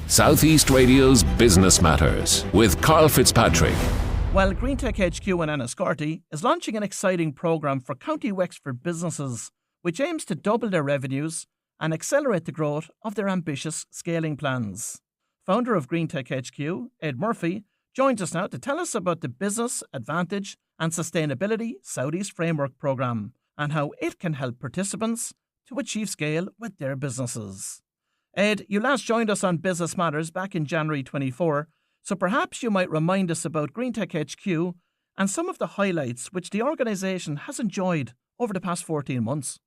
Southeast Radio's Business Matters with Karl Fitzpatrick. Well, GreenTech HQ in Enniscorthy is launching an exciting programme for County Wexford businesses, which aims to double their revenues and accelerate the growth of their ambitious scaling plans. Founder of GreenTech HQ, Ed Murphy, joins us now to tell us about the Business Advantage and Sustainability Southeast Framework Programme and how it can help participants to achieve scale with their businesses. Ed, you last joined us on Business Matters back in January 24, so perhaps you might remind us about GreenTech HQ and some of the highlights which the organisation has enjoyed over the past 14 months.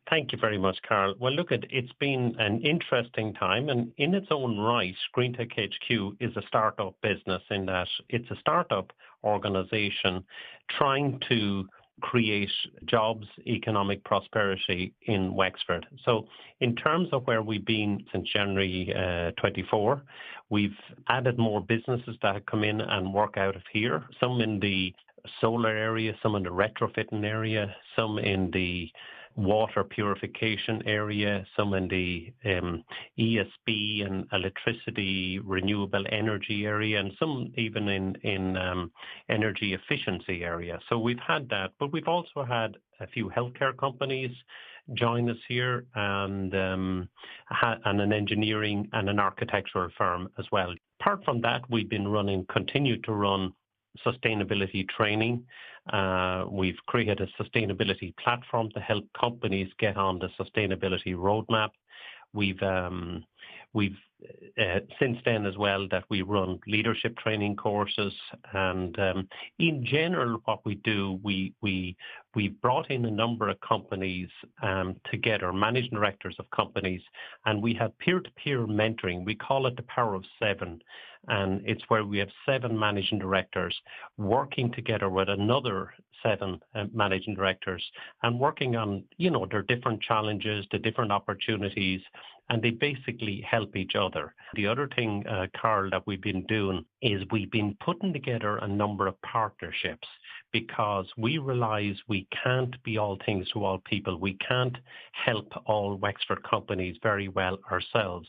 Thank you very much, Karl. Well, look, it's been an interesting time, and in its own right, GreenTech HQ is a startup business in that it's a startup organisation trying to create jobs, economic prosperity in Wexford. So in terms of where we've been since January 24, we've added more businesses that have come in and work out of here, some in the solar area, some in the retrofitting area, some in the water purification area, some in the E.A.S.S.E and electricity, renewable energy area, and some even in energy efficiency area. So we've had that, but we've also had a few healthcare companies join us here and an engineering and an architectural firm as well. Apart from that, we've been continue to run sustainability training. We've created a sustainability platform to help companies get on the sustainability roadmap. We've since then as well that we run leadership training courses, and in general what we do, we've brought in a number of companies together, managing directors of companies, and we have peer-to-peer mentoring. We call it the Power of Seven, and it's where we have 7 managing directors working together with another 7 managing directors and working on, their different challenges, the different opportunities, and they basically help each other. The other thing, Karl, that we've been doing is we've been putting together a number of partnerships because we realize we can't be all things to all people. We can't help all Wexford companies very well ourselves.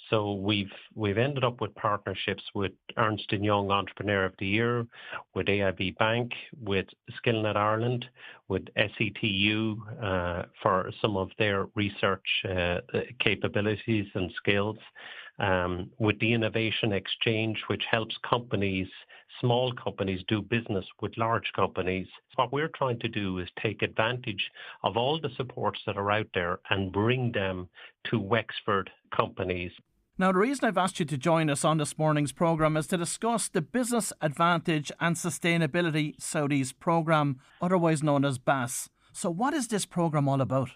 So we've ended up with partnerships with Ernst & Young Entrepreneur of the Year, with AIB Bank, with Skillnet Ireland, with SETU for some of their research capabilities and skills, with the Innovation Exchange, which helps small companies do business with large companies. What we're trying to do is take advantage of all the supports that are out there and bring them to Wexford companies. Now, the reason I've asked you to join us on this morning's programme is to discuss the Business Advantage and Sustainability Southeast Programme, otherwise known as B.A.S.S. So what is this programme all about?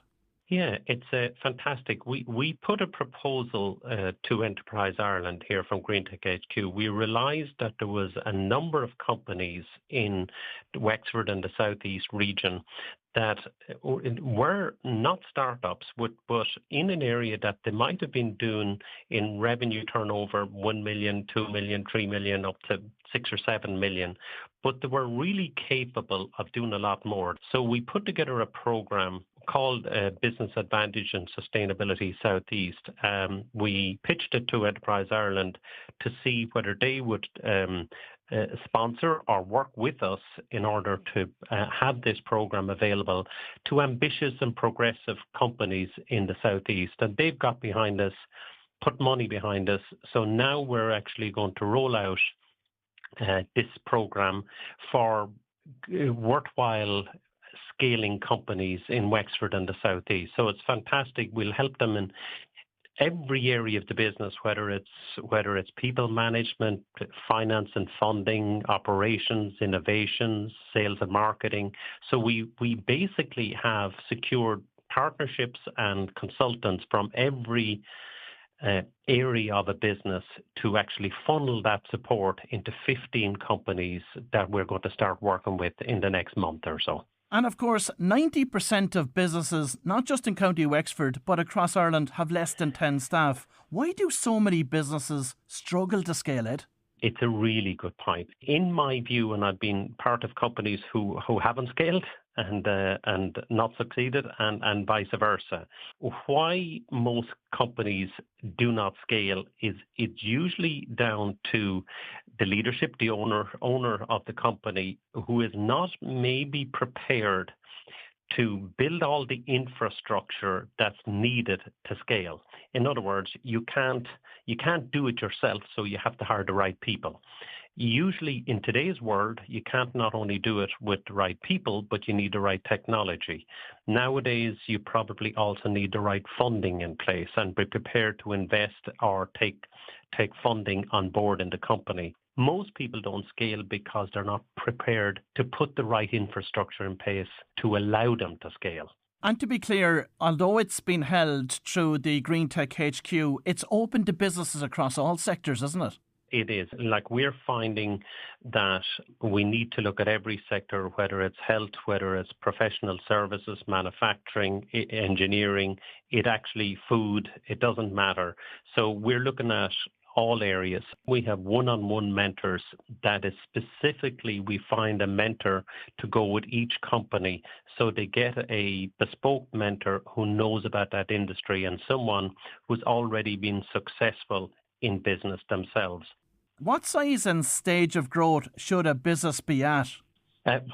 Yeah, it's fantastic. We put a proposal to Enterprise Ireland here from GreenTech HQ. We realised that there was a number of companies in Wexford and the Southeast region that were not startups, but in an area that they might have been doing in revenue turnover 1 million, 2 million, 3 million, up to 6 or 7 million, but they were really capable of doing a lot more. So we put together a program called Business Advantage and Sustainability Southeast. We pitched it to Enterprise Ireland to see whether they would sponsor or work with us in order to have this program available to ambitious and progressive companies in the Southeast. And they've got behind us, put money behind us. So now we're actually going to roll out this program for worthwhile scaling companies in Wexford and the Southeast. So it's fantastic. We'll help them in every area of the business, whether it's people management, finance and funding, operations, innovations, sales and marketing. So we basically have secured partnerships and consultants from every area of a business to actually funnel that support into 15 companies that we're going to start working with in the next month or so. And of course, 90% of businesses, not just in County Wexford, but across Ireland, have less than 10 staff. Why do so many businesses struggle to scale it? It's a really good point. In my view, and I've been part of companies who haven't scaled, and not succeeded, and vice versa. Why most companies do not scale is it's usually down to the leadership, the owner of the company, who is not maybe prepared to build all the infrastructure that's needed to scale. In other words, you can't do it yourself, so you have to hire the right people. Usually in today's world, you can't not only do it with the right people, but you need the right technology. Nowadays, you probably also need the right funding in place and be prepared to invest or take funding on board in the company. Most people don't scale because they're not prepared to put the right infrastructure in place to allow them to scale. And to be clear, although it's been held through the GreenTech HQ, it's open to businesses across all sectors, isn't it? It is. Like, we're finding that we need to look at every sector, whether it's health, whether it's professional services, manufacturing, engineering, food, it doesn't matter. So we're looking at all areas. We have one-on-one mentors that is specifically, we find a mentor to go with each company. So they get a bespoke mentor who knows about that industry and someone who's already been successful in business themselves. What size and stage of growth should a business be at?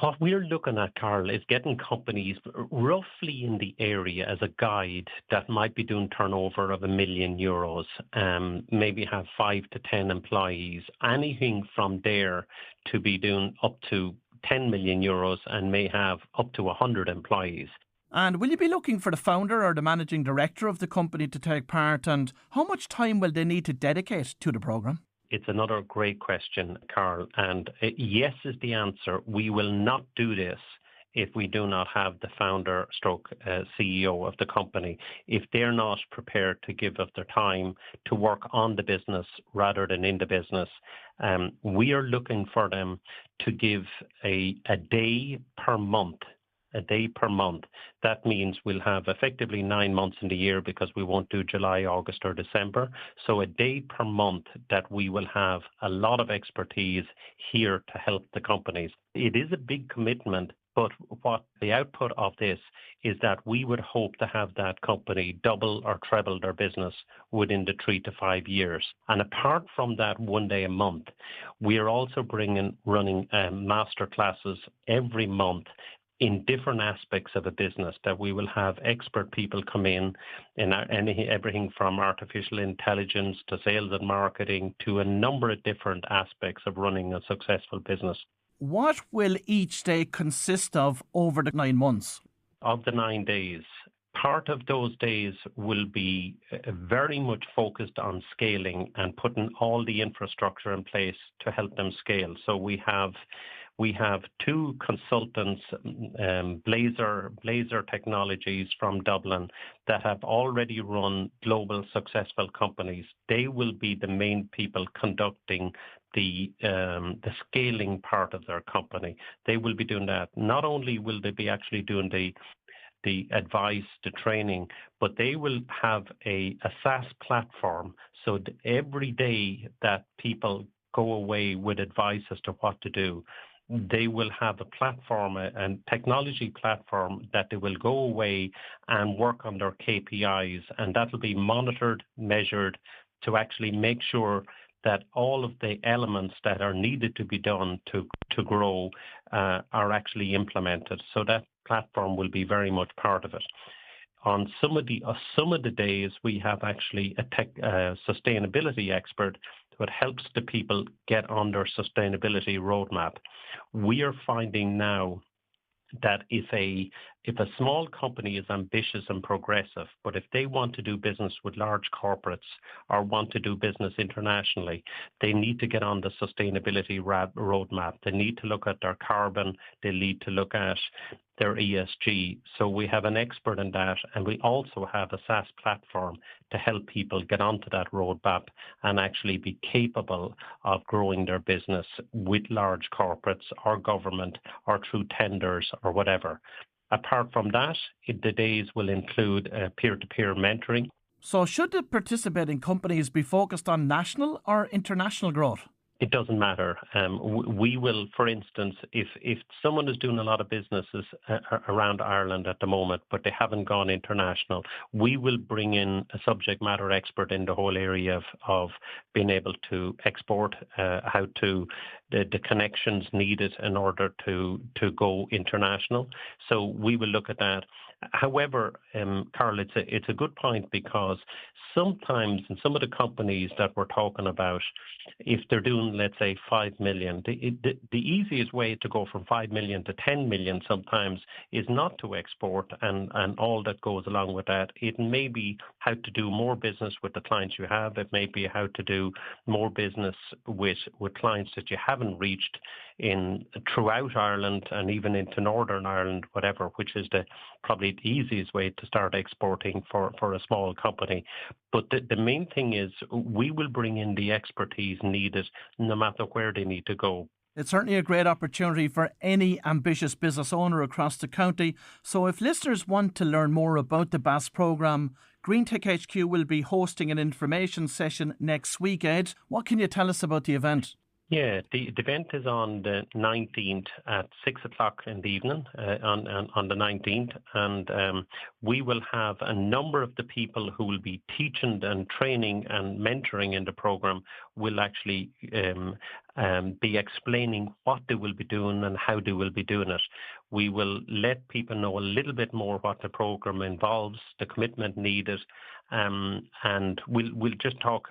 What we're looking at, Karl, is getting companies roughly in the area as a guide that might be doing turnover of €1 million, maybe have 5 to 10 employees, anything from there to be doing up to €10 million and may have up to 100 employees. And will you be looking for the founder or the managing director of the company to take part, and how much time will they need to dedicate to the programme? It's another great question, Karl, and yes is the answer. We will not do this if we do not have the founder stroke CEO of the company, if they're not prepared to give up their time to work on the business rather than in the business. We are looking for them to give a day per month. A day per month. That means we'll have effectively 9 months in the year because we won't do July, August or December. So a day per month that we will have a lot of expertise here to help the companies. It is a big commitment, but what the output of this is that we would hope to have that company double or treble their business within the 3 to 5 years. And apart from that 1 day a month, we are also running master classes every month in different aspects of a business, that we will have expert people come in everything from artificial intelligence to sales and marketing to a number of different aspects of running a successful business. What will each day consist of over the 9 months? Of the 9 days, part of those days will be very much focused on scaling and putting all the infrastructure in place to help them scale. So we have 2 consultants, Blazer Technologies from Dublin, that have already run global successful companies. They will be the main people conducting the scaling part of their company. They will be doing that. Not only will they be actually doing the advice, the training, but they will have a SaaS platform. So every day that people go away with advice as to what to do, they will have a platform, a technology platform, that they will go away and work on their KPIs, and that will be monitored, measured, to actually make sure that all of the elements that are needed to be done to grow are actually implemented. So that platform will be very much part of it. On some of the days, we have actually a sustainability expert that helps the people get on their sustainability roadmap. We are finding now that if a small company is ambitious and progressive, but if they want to do business with large corporates or want to do business internationally, they need to get on the sustainability roadmap. They need to look at their carbon. They need to look at their ESG. So we have an expert in that, and we also have a SaaS platform to help people get onto that roadmap and actually be capable of growing their business with large corporates or government or through tenders or whatever. Apart from that, the days will include peer-to-peer mentoring. So should the participating companies be focused on national or international growth? It doesn't matter. We will, for instance, if someone is doing a lot of businesses around Ireland at the moment, but they haven't gone international, we will bring in a subject matter expert in the whole area of being able to export, how to the connections needed in order to go international. So we will look at that. However, Karl, it's a good point, because sometimes in some of the companies that we're talking about, if they're doing, let's say, 5 million, the easiest way to go from 5 million to 10 million sometimes is not to export and all that goes along with that. It may be how to do more business with the clients you have. It may be how to do more business with clients that you haven't reached throughout Ireland and even into Northern Ireland, whatever, which is probably the easiest way to start exporting for a small company. But the main thing is we will bring in the expertise needed no matter where they need to go. It's certainly a great opportunity for any ambitious business owner across the county. So if listeners want to learn more about the B.A.S.S programme, GreenTech HQ will be hosting an information session next week, Ed. What can you tell us about the event? Yeah, the event is on the 19th at 6 o'clock in the evening, on the 19th, and we will have a number of the people who will be teaching and training and mentoring in the program will actually be explaining what they will be doing and how they will be doing it. We will let people know a little bit more what the program involves, the commitment needed, and we'll just talk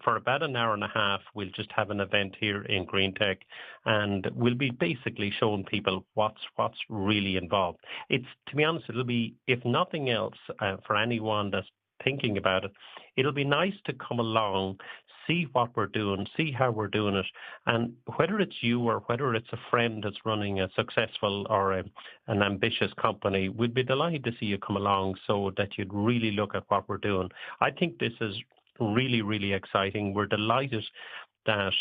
for about an hour and a half. We'll just have an event here in GreenTech, and we'll be basically showing people what's really involved. To be honest, it'll be, if nothing else, for anyone that's thinking about it, it'll be nice to come along, see what we're doing, see how we're doing it, and whether it's you or whether it's a friend that's running a successful or an ambitious company, we'd be delighted to see you come along so that you'd really look at what we're doing. I think this is really, really exciting. We're delighted that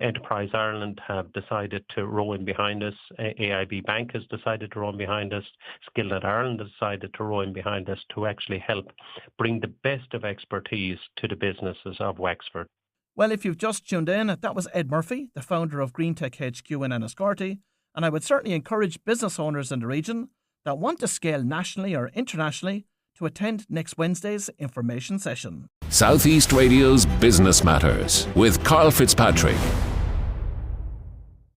Enterprise Ireland have decided to row in behind us. AIB Bank has decided to row in behind us. Skillnet Ireland has decided to row in behind us to actually help bring the best of expertise to the businesses of Wexford. Well, if you've just tuned in, that was Ed Murphy, the founder of GreenTech HQ in Enniscorthy, and I would certainly encourage business owners in the region that want to scale nationally or internationally to attend next Wednesday's information session. Southeast Radio's Business Matters with Karl Fitzpatrick.